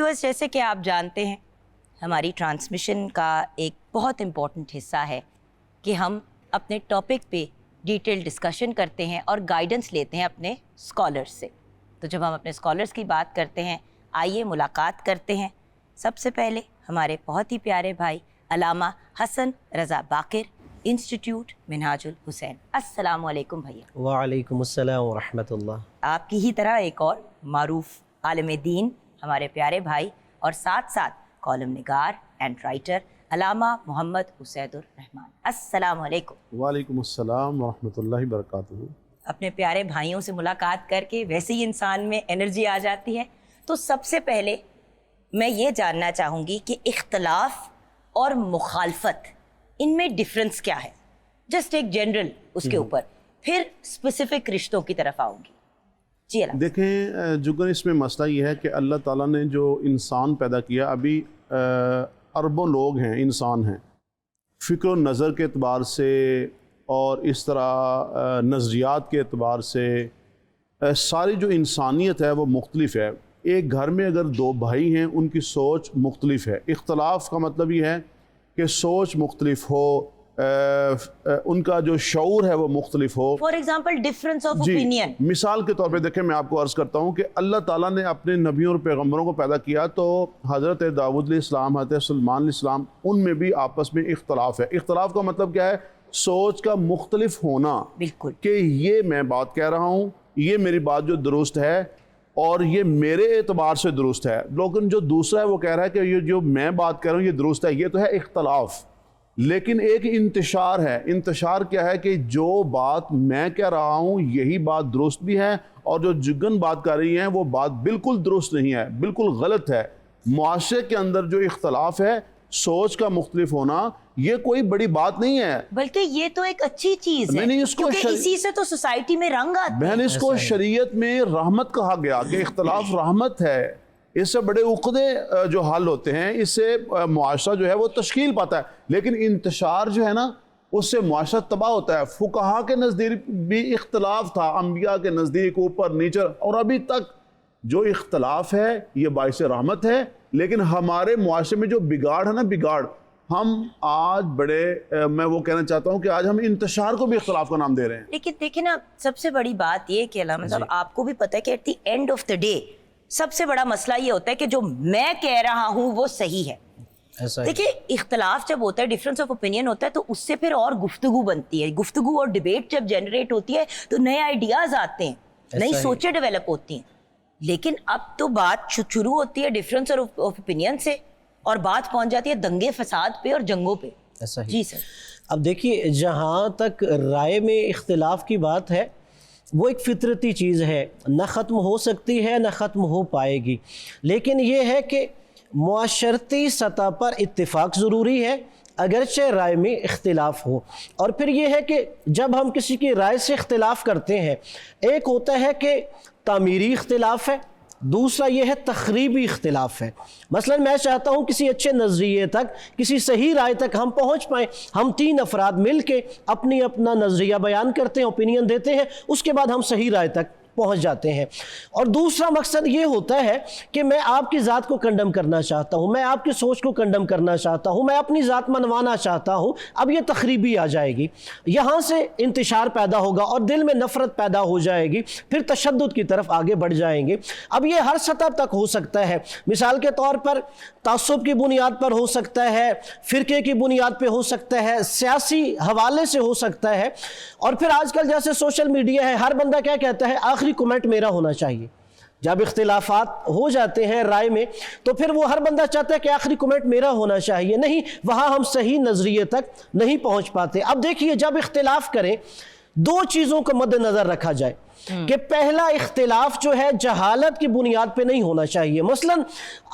Viewers, जैसे कि आप जानते हैं हमारी ट्रांसमिशन का एक बहुत इम्पॉर्टेंट हिस्सा है कि हम अपने टॉपिक पे डिटेल डिस्कशन करते हैं और गाइडेंस लेते हैं अपने स्कॉलर्स से। तो जब हम अपने स्कॉलर्स की बात करते हैं, आइए मुलाकात करते हैं। सबसे पहले हमारे बहुत ही प्यारे भाई अलामा हसन रज़ा बाकिर, इंस्टीट्यूट मिनहाजुल हुसैन। अस्सलाम वालेकुम भैया। वालेकुम अस्सलाम व रहमतुल्लाह। आपकी ही तरह एक और मारूफ आलिम दीन हमारे प्यारे भाई और साथ साथ कॉलम निगार एंड राइटर अलामा मोहम्मद हुसैदुर रहमान। अस्सलाम वालेकुम। वालेकुम अस्सलाम व रहमतुल्लाहि व बरकातुहू। अपने प्यारे भाइयों से मुलाकात करके वैसे ही इंसान में एनर्जी आ जाती है। तो सबसे पहले मैं ये जानना चाहूँगी कि इख्तलाफ और मुखालफत, इनमें डिफरेंस क्या है? जस्ट एक जनरल उसके ऊपर, फिर स्पेसिफिक रिश्तों की तरफ आऊँगी। जी अल्लाह। देखें जुगन, इसमें मसला ये है कि अल्लाह ताला ने जो इंसान पैदा किया, अभी अरबों लोग हैं, इंसान हैं, फ़िक्र नज़र के एतबार से और इस तरह नज़रियात के एतबार से सारी जो इंसानियत है वो मुख्तलिफ है। एक घर में अगर दो भाई हैं, उनकी सोच मुख्तलिफ है। इख्तलाफ का मतलब ये है कि सोच मुख्तलिफ हो, उनका जो शऊर है वो मुख्तलिफ हो। For example difference of opinion. मिसाल के तौर पे देखें, मैं आपको अर्ज़ करता हूँ कि अल्लाह ताला ने अपने नबियों और पैगम्बरों को पैदा किया, तो हज़रत दाऊद अलैहिस्सलाम, हज़रत सुलेमान अलैहिस्सलाम, उनमें भी आपस में इख्तलाफ है। इख्तलाफ का मतलब क्या है? सोच का मुख्तलिफ होना। बिल्कुल, कि ये मैं बात कह रहा हूँ, ये मेरी बात जो दुरुस्त है और ये मेरे एतबार से दुरुस्त है, लेकिन जो दूसरा है वो कह रहा है कि ये जो मैं बात कर रहा हूँ ये दुरुस्त है। ये तो है इख्तलाफ। लेकिन एक इंतशार है। इंतशार क्या है? कि जो बात मैं कह रहा हूँ यही बात दुरुस्त भी है, और जो जुगन बात कर रही है वो बात बिल्कुल दुरुस्त नहीं है, बिल्कुल गलत है। मुआशरे के अंदर जो इख्तलाफ है, सोच का मुख्तलिफ होना, ये कोई बड़ी बात नहीं है, बल्कि ये तो एक अच्छी चीज है। नहीं, इसको क्योंकि इसी से तो सोसाइटी में रंग आता है। बहन, इसको शरीयत में रहमत कहा गया कि इख्तलाफ रहमत है। इससे बड़े उक़दे जो हल होते हैं, इससे मुआशरा जो है वो तश्कील पाता है। लेकिन इंतशार जो है ना, उससे मुआशरा तबाह होता है। फुक़हा के नज़दीक भी इख्तलाफ था, अंबिया के नज़दीक ऊपर नीचे, और अभी तक जो इख्तलाफ है ये बाइस रहमत है। लेकिन हमारे मुआशरे में जो बिगाड़ है ना, बिगाड़, हम आज बड़े मैं वो कहना चाहता हूँ कि आज हम इंतशार को भी इख्तलाफ का नाम दे रहे हैं। लेकिन देखिए ना, सबसे बड़ी बात ये कि अल्लाह, मतलब आपको भी पता है कि at the end of the day सबसे बड़ा मसला ये होता है कि जो मैं कह रहा हूँ वो सही है। देखिए, इख्तलाफ जब होता है, डिफरेंस ऑफ ओपिनियन होता है, तो उससे फिर और गुफ्तगू बनती है। गुफ्तगू और डिबेट जब जनरेट होती है तो नए आइडियाज आते हैं, नई सोचें डेवलप होती हैं। लेकिन अब तो बात शुरू होती है डिफरेंस ऑफ ओपिनियन से, और बात पहुंच जाती है दंगे फसाद पे और जंगों पे। ऐसा ही। जी सर। अब देखिए, जहाँ तक राय में इख्तिलाफ की बात है, वो एक फितरती चीज़ है, न ख़त्म हो सकती है न ख़त्म हो पाएगी। लेकिन ये है कि मुआशरती सतह पर इत्तिफाक ज़रूरी है, अगरचे राय में इख्तिलाफ हो। और फिर ये है कि जब हम किसी की राय से इख्तिलाफ करते हैं, एक होता है कि तामीरी इख्तिलाफ है, दूसरा ये है तखरीबी इख्तिलाफ है। मसलन मैं चाहता हूँ किसी अच्छे नज़रिए तक, किसी सही राय तक हम पहुँच पाएँ। हम तीन अफराद मिल के अपना नज़रिया बयान करते हैं, ओपिनियन देते हैं, उसके बाद हम सही राय तक पहुंच जाते हैं। और दूसरा मकसद ये होता है कि मैं आपकी ज़ात को कंडम करना चाहता हूँ, मैं आपकी सोच को कंडम करना चाहता हूँ, मैं अपनी ज़ात मनवाना चाहता हूँ। अब ये तखरीबी आ जाएगी, यहाँ से इंतशार पैदा होगा और दिल में नफ़रत पैदा हो जाएगी, फिर तशद्दुद की तरफ आगे बढ़ जाएंगे। अब ये हर सतह तक हो सकता है। मिसाल के तौर पर तासुब की बुनियाद पर हो सकता है, फ़िरके की बुनियाद पर हो सकता है, सियासी हवाले से हो सकता है। और फिर आजकल जैसे सोशल मीडिया है, हर बंदा क्या कहता है, आखिरी कमेंट मेरा होना चाहिए। जब इख्तिलाफात हो जाते हैं राय में, तो फिर वो हर बंदा चाहता है कि आखिरी कमेंट मेरा होना चाहिए। नहीं, वहाँ हम सही नज़रिए तक नहीं पहुँच पाते। अब देखिए, जब इख्तिलाफ करें, दो चीज़ों को मद्देनज़र रखा जाए कि पहला इख्तिलाफ जो है जहालत की बुनियाद पे नहीं होना चाहिए। मसलन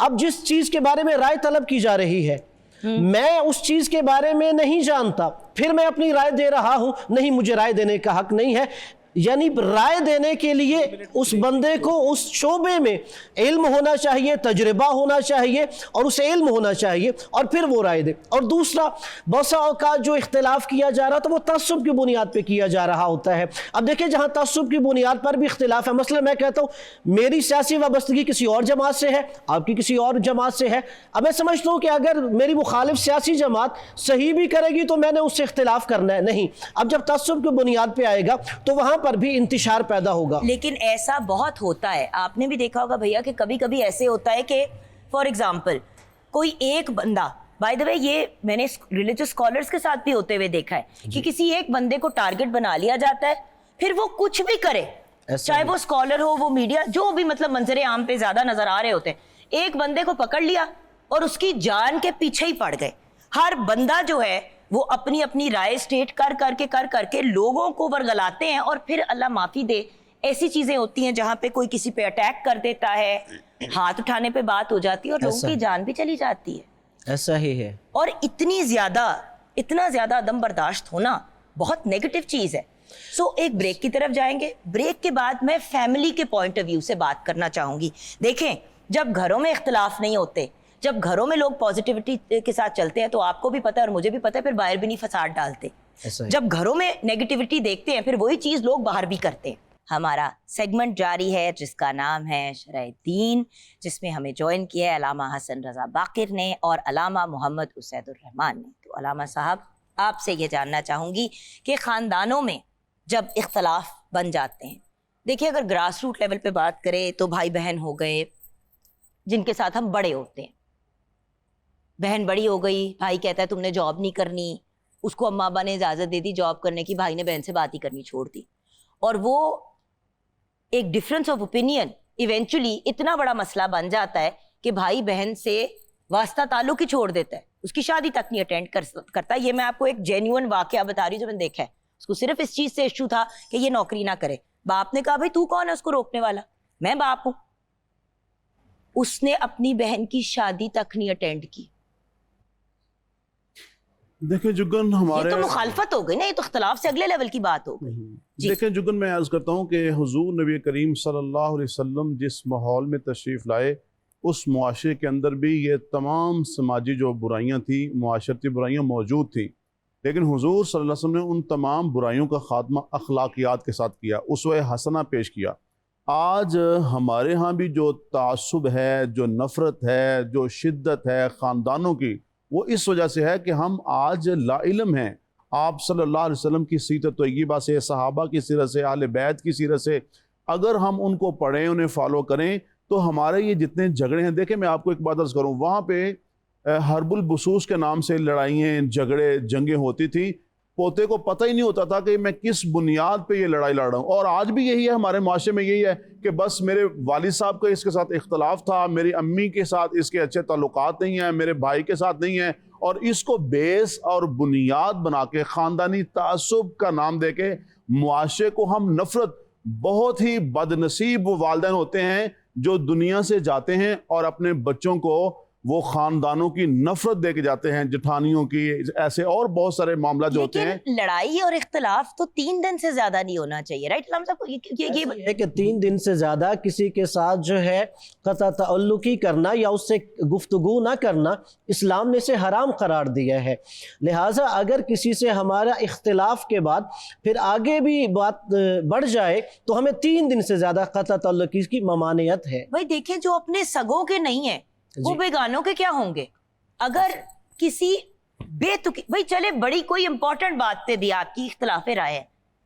अब जिस चीज़ के बारे में राय तलब की जा रही है, मैं उस चीज़ के बारे में नहीं जानता, फिर मैं अपनी राय दे रहा हूँ, नहीं, मुझे राय देने का हक नहीं है। یعنی رائے دینے کے لیے اس بندے کو اس شعبے میں علم ہونا چاہیے، تجربہ ہونا چاہیے اور اسے علم ہونا چاہیے، اور پھر وہ رائے دے۔ اور دوسرا، بسا اوقات جو اختلاف کیا جا رہا تو وہ تعصب کی بنیاد پہ کیا جا رہا ہوتا ہے۔ اب دیکھیں جہاں تعصب کی بنیاد پر بھی اختلاف ہے، مثلا میں کہتا ہوں میری سیاسی وابستگی کسی اور جماعت سے ہے، آپ کی کسی اور جماعت سے ہے، اب میں سمجھتا ہوں کہ اگر میری مخالف سیاسی جماعت صحیح بھی کرے گی تو میں نے اس سے اختلاف کرنا ہے، نہیں۔ اب جب تعصب کی بنیاد پہ آئے گا تو وہاں پر بھی انتشار پیدا ہوگا۔ لیکن ایسا بہت ہوتا ہے، آپ نے بھی دیکھا ہوگا بھیا کہ کبھی کبھی ایسے ہوتا ہے کہ فار ایگزامپل کوئی ایک بندہ، بائی دا وے یہ میں نے ریلیجس اسکالرس کے ساتھ بھی ہوتے ہوئے دیکھا ہے کہ کسی ایک بندے کو ٹارگٹ بنا لیا جاتا ہے، پھر وہ کچھ بھی کرے، چاہے وہ اسکالر ہو، وہ میڈیا، جو بھی مطلب منظر عام پہ زیادہ نظر آ رہے ہوتے ہیں، ایک بندے کو پکڑ لیا اور اس کی جان کے پیچھے ہی پڑ گئے۔ ہر بندہ جو ہے وہ اپنی اپنی رائے اسٹیٹ کر کے لوگوں کو ورگلاتے ہیں، اور پھر اللہ معافی دے ایسی چیزیں ہوتی ہیں جہاں پہ کوئی کسی پہ اٹیک کر دیتا ہے، ہاتھ اٹھانے پہ بات ہو جاتی ہے اور لوگوں کی جان بھی چلی جاتی ہے۔ ایسا ہی ہے، اور اتنا زیادہ عدم برداشت ہونا بہت نیگیٹو چیز ہے۔ سو ایک بریک کی طرف جائیں گے، بریک کے بعد میں فیملی کے پوائنٹ آف ویو سے بات کرنا چاہوں گی۔ دیکھیں جب گھروں میں اختلاف نہیں ہوتے، جب گھروں میں لوگ پازیٹیوٹی کے ساتھ چلتے ہیں، تو آپ کو بھی پتہ ہے اور مجھے بھی پتہ ہے، پھر باہر بھی نہیں فساد ڈالتے۔ جب گھروں میں نیگیٹیوٹی دیکھتے ہیں پھر وہی چیز لوگ باہر بھی کرتے ہیں۔ ہمارا سیگمنٹ جاری ہے جس کا نام ہے شرح دین، جس میں ہمیں جوائن کیا ہے علامہ حسن رضا باقر نے اور علامہ محمد اسید الرحمان نے۔ تو علامہ صاحب آپ سے یہ جاننا چاہوں گی کہ خاندانوں میں جب اختلاف بن جاتے ہیں، دیکھیں اگر گراس روٹ لیول پہ بات کریں تو بھائی بہن ہو گئے جن کے ساتھ ہم بڑے ہوتے ہیں، بہن بڑی ہو گئی، بھائی کہتا ہے تم نے جاب نہیں کرنی، اس کو اماں ابا نے اجازت دے دی جاب کرنے کی، بھائی نے بہن سے بات ہی کرنی چھوڑ دی، اور وہ ایک ڈفرینس آف اوپینین ایونچولی اتنا بڑا مسئلہ بن جاتا ہے کہ بھائی بہن سے واسطہ تعلق ہی چھوڑ دیتا ہے، اس کی شادی تک نہیں اٹینڈ کرتا۔ یہ میں آپ کو ایک جینیون واقعہ بتا رہی ہوں جو میں نے دیکھا ہے۔ اس کو صرف اس چیز سے ایشو تھا کہ یہ نوکری نہ کرے، باپ نے کہا بھائی تو کون ہے اس کو روکنے والا، میں باپ ہوں۔ اس نے اپنی بہن کی شادی تک نہیں اٹینڈ کی۔ دیکھیں جگن، ہمارے یہ تو مخالفت ہو گئی نا، یہ تو اختلاف سے اگلے لیول کی بات ہو گئی۔ دیکھیں جگن، میں عرض کرتا ہوں کہ حضور نبی کریم صلی اللہ علیہ وسلم جس ماحول میں تشریف لائے، اس معاشرے کے اندر بھی یہ تمام سماجی جو برائیاں تھیں، معاشرتی برائیاں موجود تھیں، لیکن حضور صلی اللہ علیہ وسلم نے ان تمام برائیوں کا خاتمہ اخلاقیات کے ساتھ کیا، اسوہ حسنہ پیش کیا۔ آج ہمارے ہاں بھی جو تعصب ہے، جو نفرت ہے، جو شدت ہے خاندانوں کی، وہ اس وجہ سے ہے کہ ہم آج لا علم ہیں۔ آپ صلی اللہ علیہ وسلم کی سیرت طیبہ سے، صحابہ کی سیرت سے، اہل بیت کی سیرت سے اگر ہم ان کو پڑھیں، انہیں فالو کریں، تو ہمارے یہ جتنے جھگڑے ہیں، دیکھیں میں آپ کو ایک بات عرض کروں، وہاں پہ حرب البسوس کے نام سے لڑائیاں، جھگڑے، جنگیں ہوتی تھی، پوتے کو پتہ ہی نہیں ہوتا تھا کہ میں کس بنیاد پہ یہ لڑائی لڑ رہا ہوں۔ اور آج بھی یہی ہے، ہمارے معاشرے میں یہی ہے کہ بس میرے والد صاحب کا اس کے ساتھ اختلاف تھا، میری امی کے ساتھ اس کے اچھے تعلقات نہیں ہیں، میرے بھائی کے ساتھ نہیں ہیں، اور اس کو بیس اور بنیاد بنا کے خاندانی تعصب کا نام دے کے معاشرے کو ہم نفرت، بہت ہی بد نصیب وہ والدین ہوتے ہیں جو دنیا سے جاتے ہیں اور اپنے بچوں کو وہ خاندانوں کی نفرت دے کے جاتے ہیں، جٹھانیوں کی، ایسے اور بہت سارے معاملات جو ہوتے ہیں۔ لیکن لڑائی اور اختلاف تو 3 دن سے زیادہ نہیں ہونا چاہیے، رائٹ علامہ صاحب؟ یہ ہے کہ 3 دن سے زیادہ کسی کے ساتھ جو ہے قطع تعلقی کرنا یا اس سے گفتگو نہ کرنا اسلام نے اسے حرام قرار دیا ہے۔ لہٰذا اگر کسی سے ہمارا اختلاف کے بعد پھر آگے بھی بات بڑھ جائے تو ہمیں 3 دن سے زیادہ قطع تعلقی کی ممانعت ہے۔ بھائی دیکھیں جو اپنے سگوں کے نہیں ہیں وہ بیگانوں کے کیا ہوں گے؟ اگر کسی بھائی چلے بڑی کوئی امپورٹنٹ بات پہ بھی آپ کی اختلاف رائے ہے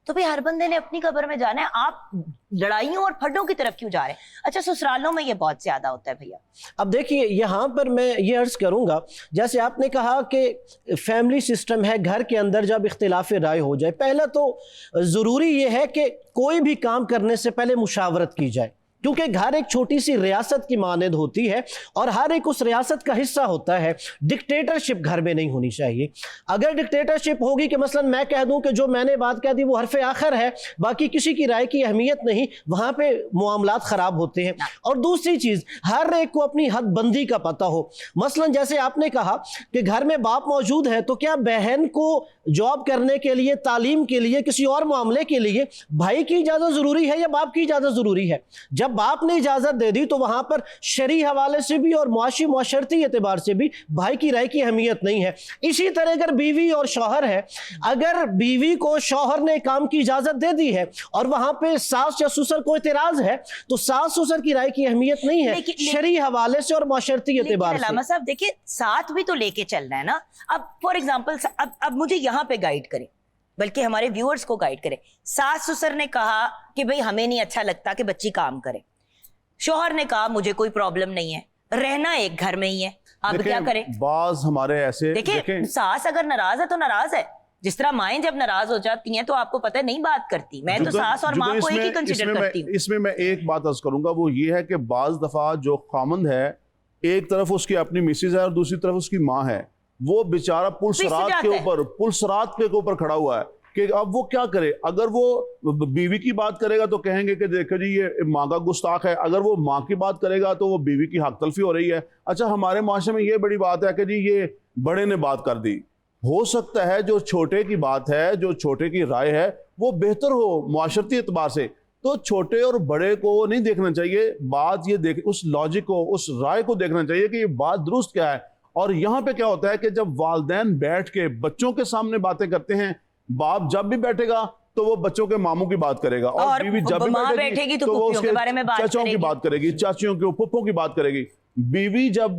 تو بھئی ہر بندے نے اپنی قبر میں جانا ہے، آپ لڑائیوں اور پھڈوں کی طرف کیوں جا رہے ہیں؟ اچھا سسرالوں میں یہ بہت زیادہ ہوتا ہے بھیا۔ اب دیکھیے یہاں پر میں یہ عرض کروں گا، جیسے آپ نے کہا کہ فیملی سسٹم ہے، گھر کے اندر جب اختلاف رائے ہو جائے، پہلا تو ضروری یہ ہے کہ کوئی بھی کام کرنے سے پہلے مشاورت کی جائے، کیونکہ گھر ایک چھوٹی سی ریاست کی مانند ہوتی ہے اور ہر ایک اس ریاست کا حصہ ہوتا ہے۔ ڈکٹیٹرشپ گھر میں نہیں ہونی چاہیے۔ اگر ڈکٹیٹرشپ ہوگی کہ مثلا میں کہہ دوں کہ جو میں نے بات کہہ دی وہ حرف آخر ہے، باقی کسی کی رائے کی اہمیت نہیں، وہاں پہ معاملات خراب ہوتے ہیں۔ اور دوسری چیز، ہر ایک کو اپنی حد بندی کا پتہ ہو۔ مثلا جیسے آپ نے کہا کہ گھر میں باپ موجود ہے تو کیا بہن کو जॉब करने के लिए, तालीम के लिए, किसी और मामले के लिए भाई की इजाज़त ज़रूरी है या बाप की इजाज़त ज़रूरी है? जब बाप ने इजाज़त दे दी तो वहाँ पर शरई हवाले से भी और मुआशरती एतबार से भी भाई की राय की अहमियत नहीं है। इसी तरह अगर बीवी और शौहर है, अगर बीवी को शौहर ने काम की इजाज़त दे दी है और वहाँ पे सास या ससुर को इतराज़ है तो सास ससुर की राय की अहमियत नहीं है शरई हवाले से और मुआशरती एतबार से। अल्लामा साहब देखिए, साथ भी तो लेके चलना है ना। अब फॉर एग्जांपल अब मुझे यहाँ पे गाइड करें, बल्कि हमारे व्यूअर्स को गाइड करें। सास ससुर ने कहा कि भाई हमें नहीं अच्छा लगता कि बच्ची काम करे, शौहर ने कहा मुझे कोई प्रॉब्लम नहीं है, रहना एक घर में ही है, अब क्या करें? बाज हमारे ऐसे देखिए, सास अगर नाराज है तो नाराज है। जिस तरह माएं जब नाराज हो जाती हैं तो आपको पता है नहीं बात करती। मैं तो सास और माँ को एक ही कंसीडर करती हूँ। इसमें मैं एक बात अर्ज करूंगा, वो ये है कि बाज दफा जो खामंद है, एक तरफ उसकी अपनी मिसेज है और दूसरी तरफ उसकी माँ है, वो बेचारा पुलसरात के ऊपर खड़ा हुआ है कि अब वो क्या करे। अगर वो बीवी की बात करेगा तो कहेंगे कि देखो जी ये माँ का गुस्ताख है, अगर वो माँ की बात करेगा तो वो बीवी की हक तलफी हो रही है। अच्छा, हमारे माशरे में ये बड़ी बात है कि जी ये बड़े ने बात कर दी। हो सकता है जो छोटे की बात है, जो छोटे की राय है, वो बेहतर हो मुआशरती एतबार से, तो छोटे और बड़े को नहीं देखना चाहिए। बात ये देख, उस लॉजिक को, उस राय को देखना चाहिए कि ये बात दुरुस्त क्या है। और यहाँ पे क्या होता है कि जब वालिदैन बैठ के बच्चों के सामने बातें करते हैं, बाप जब भी बैठेगा तो वो बच्चों के मामों की बात करेगा, और बीवी जब भी बैठेगी तो वो उसके चाचाओं की बात करेगी, चाचियों के पुप्पों की बात करेगी। बीवी जब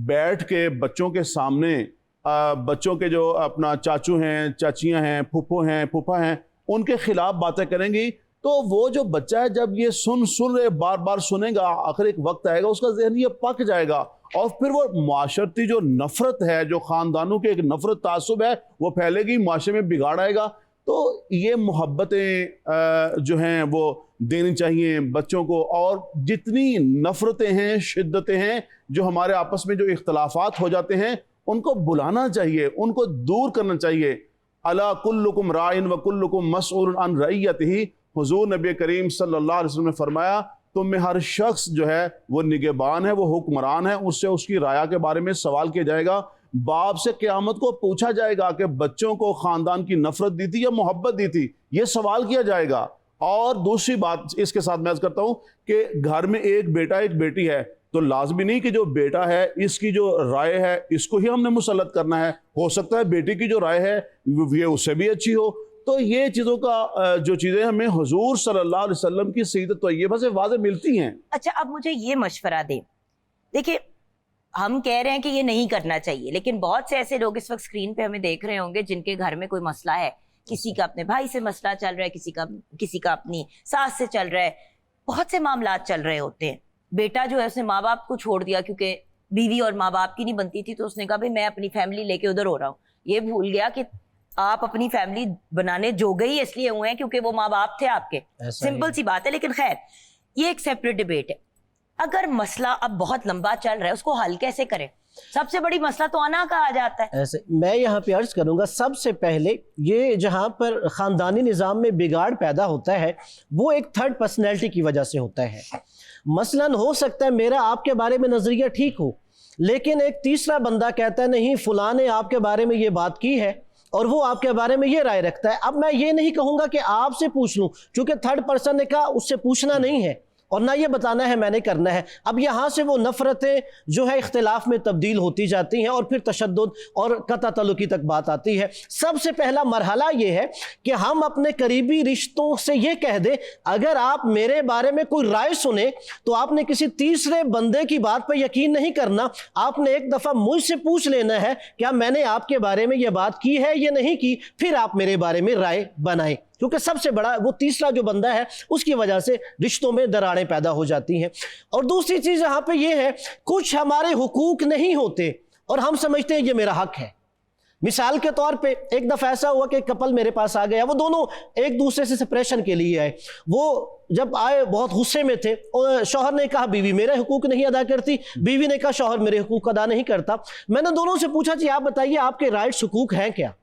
बैठ के बच्चों के सामने बच्चों के जो अपना चाचू हैं, चाचियां हैं, फुप्पो हैं, फूफा हैं, उनके खिलाफ बातें करेंगी, तो वो जो बच्चा है जब ये सुन रहे बार बार सुनेगा, आखिर एक वक्त आएगा उसका ज़हन ये पक जाएगा और फिर वो मुआशरती जो नफरत है, जो ख़ानदानों की एक नफरत तासुब है, वो फैलेगी, मुआशरे में बिगाड़ आएगा। तो ये मोहब्बतें जो हैं वो देनी चाहिए बच्चों को, और जितनी नफरतें हैं, शिद्दतें हैं, जो हमारे आपस में जो इख्तलाफात हो जाते हैं, उनको बुलाना चाहिए, उनको दूर करना चाहिए। अला कुल्लुकुम राइन व कुल्लुकुम मसऊलुन अन रइयतिही, हुजूर नबी करीम सल्लल्लाहु अलैहि वसल्लम ने फरमाया, तुम में हर शख्स जो है वो निगहबान है, वो हुक्मरान है, उससे उसकी राया के बारे में सवाल किया जाएगा। बाप से क़यामत को पूछा जाएगा कि बच्चों को ख़ानदान की नफरत दी थी या मोहब्बत दी थी, ये सवाल किया जाएगा। और दूसरी बात इसके साथ मैं अर्ज़ करता हूँ कि घर में एक बेटा एक बेटी है, तो लाजमी नहीं कि जो बेटा है इसकी जो राय है इसको ही हमने मुसल्लत करना है। हो सकता है बेटी की जो राय है ये उससे भी अच्छी हो। तो ये चीज़ों का जो चीज़ें हमें हुजूर सल्लल्लाहु अलैहि वसल्लम की सीरत तय्यबा से वाज़ेह मिलती हैं। अच्छा, अब मुझे ये मशवरा दें। देखिए, हम कह रहे हैं कि ये नहीं करना चाहिए, लेकिन बहुत से ऐसे लोग इस वक्त स्क्रीन पे हमें देख रहे होंगे जिनके घर में कोई मसला है, किसी का अपने भाई से मसला चल रहा है, किसी का अपनी सास से चल रहा है, बहुत से मामलात चल रहे होते हैं। बेटा जो है उसने माँ बाप को छोड़ दिया क्योंकि बीवी और माँ बाप की नहीं बनती थी, तो उसने कहा भाई मैं अपनी फैमिली लेके उधर हो रहा हूँ। ये भूल गया कि आप अपनी फैमिली बनाने जोगे ही इसलिए हुए हैं क्योंकि वो माँ बाप थे आपके। सिंपल सी बात है। लेकिन खैर, ये एक सेपरेट डिबेट है। अगर मसला अब बहुत लंबा चल रहा है, उसको हल कैसे करें? सबसे बड़ी मसला तो अना का आ जाता है। ऐसे मैं यहाँ पे अर्ज करूँगा, सबसे पहले ये जहाँ पर ख़ानदानी निज़ाम में बिगाड़ पैदा होता है वो एक थर्ड पर्सनैलिटी की वजह से होता है। मसलन हो सकता है मेरा आपके बारे में नज़रिया ठीक हो, लेकिन एक तीसरा बंदा कहता है नहीं फलां ने आपके बारे में ये बात की है और वो आपके बारे में ये राय रखता है। अब मैं ये नहीं कहूँगा कि आपसे पूछ लूँ, क्योंकि थर्ड पर्सन ने कहा, उससे पूछना नहीं है और ना ये बताना है मैंने करना है। अब यहाँ से वो नफ़रतें जो है इख्तिलाफ में तब्दील होती जाती हैं और फिर तशद्दुद और कता तल्लुकी तक बात आती है। सबसे पहला मरहला ये है कि हम अपने करीबी रिश्तों से ये कह दें, अगर आप मेरे बारे में कोई राय सुने तो आपने किसी तीसरे बंदे की बात पर यकीन नहीं करना, आपने एक दफ़ा मुझसे पूछ लेना है क्या मैंने आपके बारे में ये बात की है या नहीं की, फिर आप मेरे बारे में राय बनाएं। क्योंकि सबसे बड़ा वो तीसरा जो बंदा है उसकी वजह से रिश्तों में दरारें पैदा हो जाती हैं। और दूसरी चीज़ यहाँ पे ये है, कुछ हमारे हुकूक नहीं होते और हम समझते हैं ये मेरा हक है। मिसाल के तौर पे एक दफ़ा ऐसा हुआ कि कपल मेरे पास आ गया, वो दोनों एक दूसरे से सेपरेशन के लिए आए। वो जब आए बहुत गुस्से में थे और शौहर ने कहा बीवी मेरे हुकूक नहीं अदा करती, बीवी ने कहा शौहर मेरे हुकूक अदा नहीं करता। मैंने दोनों से पूछा जी आप बताइए आपके राइट्स हुकूक हैं क्या।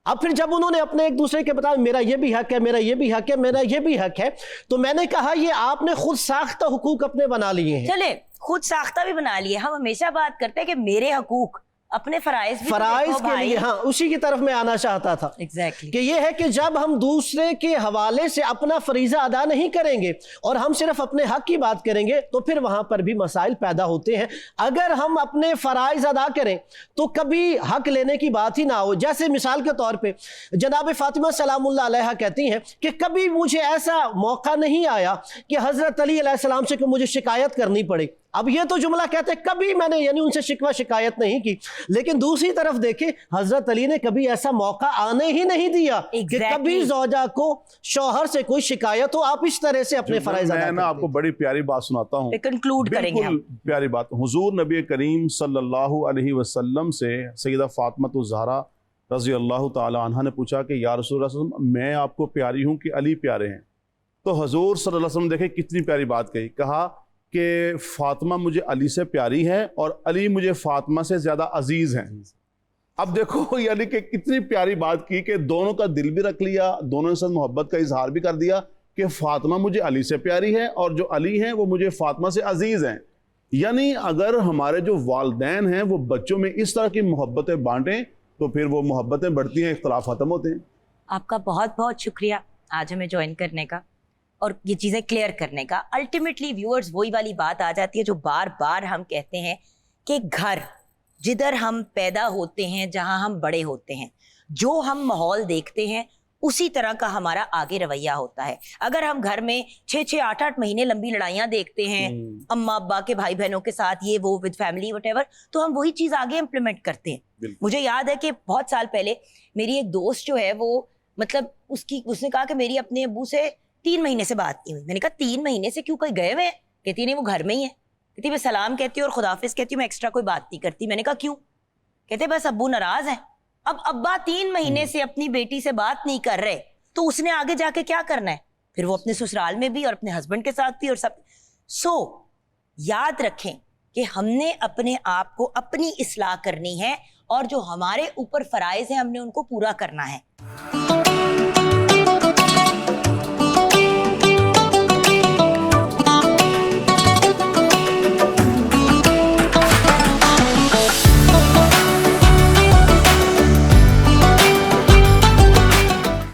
अब फिर जब उन्होंने अपने एक दूसरे के बताया मेरा ये भी हक है, मेरा ये भी हक है, मेरा ये भी हक है, तो मैंने कहा ये आपने खुद साख्ता हुकूक अपने बना लिए हैं। चले खुद साख्ता भी बना लिए। हम हमेशा बात करते हैं कि मेरे हकूक, अपने फराइज भी फराइज तो देखो के भाई। लिए, हाँ उसी की तरफ मैं आना चाहता था Exactly. कि ये है कि जब हम दूसरे के हवाले से अपना फरीजा अदा नहीं करेंगे और हम सिर्फ अपने हक की बात करेंगे तो फिर वहां पर भी मसाइल पैदा होते हैं। अगर हम अपने फराइज अदा करें तो कभी हक लेने की बात ही ना हो। जैसे मिसाल के तौर पे जनाब फातिमा सलामुल्लाह अलैहा कहती हैं कि कभी मुझे ऐसा मौका नहीं आया कि हजरत अली अलैहिस्सलाम से कि मुझे शिकायत करनी पड़े। अब ये तो जुमला कहते हैं कभी मैंने यानी उनसे शिकायत नहीं की, लेकिन दूसरी तरफ देखें हजरत अली ने कभी ऐसा मौका आने ही नहीं दिया कि कभी ज़ौजा को शौहर से कोई शिकायत हो। आप इस तरह से अपने फराइज अदा मैं ना आपको बड़ी प्यारी बात सुनाता हूँ, कंक्लूड करेंगे हम। प्यारी बात। हुजूर नबी करीम सल्लल्लाहु अलैहि वसल्लम से सैयदा फातिमा ज़हरा रज़ी अल्लाह ताला अन्हा ने पूछा कि या रसूलल्लाह मैं आपको प्यारी हूँ कि अली प्यारे हैं? तो हुजूर सल्लल्लाहु अलैहि वसल्लम देखे कितनी प्यारी बात कही, कहा कि फातिमा मुझे अली से प्यारी है और अली मुझे फातिमा से ज़्यादा अजीज़ हैं। अब देखो यानी कि कितनी प्यारी बात की कि दोनों का दिल भी रख लिया, दोनों के साथ मोहब्बत का इजहार भी कर दिया कि फातिमा मुझे अली से प्यारी है और जो अली हैं वो मुझे फातिमा से अजीज़ हैं। यानी अगर हमारे जो वालिदैन हैं वो बच्चों में इस तरह की मोहब्बतें बांटें तो फिर वो मोहब्बतें बढ़ती हैं, इख्तलाफ ख़त्म होते हैं। आपका बहुत बहुत शुक्रिया आज हमें ज्वाइन करने का और ये चीज़ें क्लियर करने का। अल्टीमेटली व्यूअर्स वही वाली बात आ जाती है जो बार बार हम कहते हैं कि घर जिधर हम पैदा होते हैं, जहां हम बड़े होते हैं, जो हम माहौल देखते हैं उसी तरह का हमारा आगे रवैया होता है। अगर हम घर में 6-6, 8-8 महीने लंबी लड़ाइयाँ देखते हैं अम्मा अब्बा के भाई बहनों के साथ, ये वो विद फैमिली वटेवर, तो हम वही चीज़ आगे इम्प्लीमेंट करते हैं। मुझे याद है कि बहुत साल पहले मेरी एक दोस्त जो है वो मतलब उसने कहा कि मेरी अपने अब्बू से 3 महीने से बात नहीं हुई। मैंने कहा 3 महीने से क्यों, कहीं गए हुए हैं? कहती नहीं वो घर में ही है। कहती मैं सलाम कहती हूँ और खुदाफिज कहती हूँ, मैं एक्स्ट्रा कोई बात नहीं करती। मैंने कहा क्यों? कहते बस अब्बू नाराज हैं। अब अब्बा 3 महीने से अपनी बेटी से बात नहीं कर रहे तो उसने आगे जाके क्या करना है? फिर वो अपने ससुराल में भी और अपने हस्बैंड के साथ भी और सब। सो याद रखें कि हमने अपने आप को अपनी इस्लाह करनी है और जो हमारे ऊपर फराइज है हमने उनको पूरा करना है।